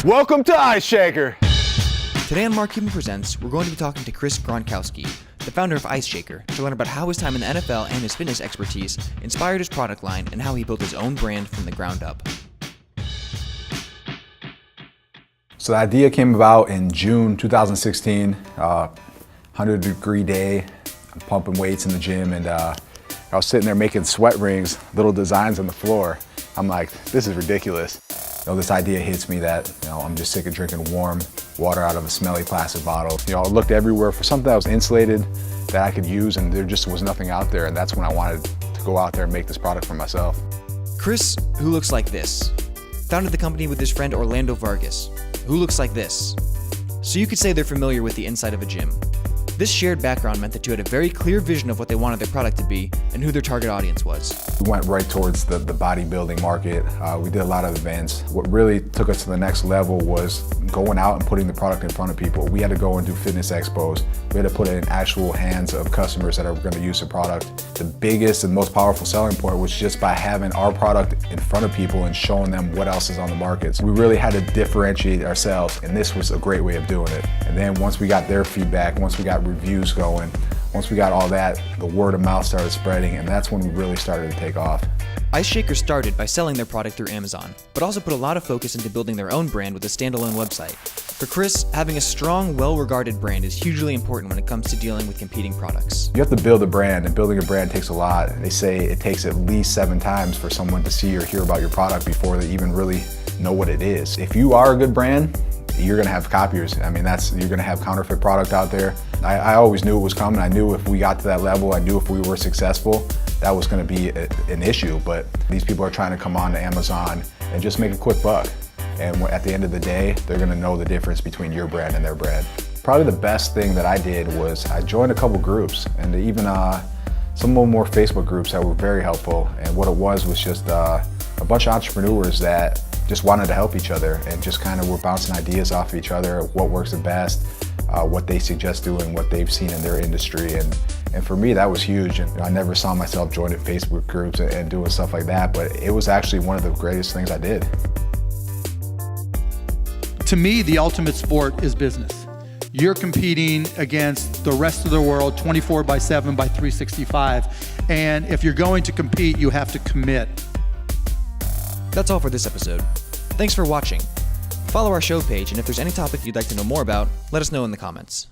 Welcome to Ice Shaker. Today on Mark Cuban Presents, we're going to be talking to Chris Gronkowski, the founder of Ice Shaker, to learn about how his time in the NFL and his fitness expertise inspired his product line and how he built his own brand from the ground up. So the idea came about in June 2016, 100-degree day. I'm pumping weights in the gym, and I was sitting there making sweat rings, little designs on the floor. I'm like, this is ridiculous. This idea hits me that I'm just sick of drinking warm water out of a smelly plastic bottle. I looked everywhere for something that was insulated that I could use, and there just was nothing out there. And that's when I wanted to go out there and make this product for myself. Chris, who looks like this, founded the company with his friend Orlando Vargas, who looks like this. So you could say they're familiar with the inside of a gym. This shared background meant that you had a very clear vision of what they wanted their product to be and who their target audience was. We went right towards the bodybuilding market. We did a lot of events. What really took us to the next level was going out and putting the product in front of people. We had to go and do fitness expos. We had to put it in actual hands of customers that are going to use the product. The biggest and most powerful selling point was just by having our product in front of people and showing them what else is on the market. So we really had to differentiate ourselves, and this was a great way of doing it. And then once we got their feedback, once we got reviews going, once we got all that, the word of mouth started spreading, and that's when we really started to take off. Ice Shaker started by selling their product through Amazon, but also put a lot of focus into building their own brand with a standalone website. For Chris, having a strong, well-regarded brand is hugely important when it comes to dealing with competing products. You have to build a brand, and building a brand takes a lot. They say it takes at least 7 times for someone to see or hear about your product before they even really know what it is. If you are a good brand, you're gonna have copiers. You're gonna have counterfeit product out there. I always knew it was coming. I knew if we got to that level, I knew if we were successful, that was gonna be an issue. But these people are trying to come on to Amazon and just make a quick buck. And at the end of the day, they're gonna know the difference between your brand and their brand. Probably the best thing that I did was I joined a couple groups, and even some more Facebook groups that were very helpful. And what it was just a bunch of entrepreneurs that just wanted to help each other and just kind of were bouncing ideas off of each other, what works the best, what they suggest doing, what they've seen in their industry. And for me, that was huge. And I never saw myself joining Facebook groups and doing stuff like that, but it was actually one of the greatest things I did. To me, the ultimate sport is business. You're competing against the rest of the world 24/7 by 365. And if you're going to compete, you have to commit. That's all for this episode. Thanks for watching. Follow our show page, and if there's any topic you'd like to know more about, let us know in the comments.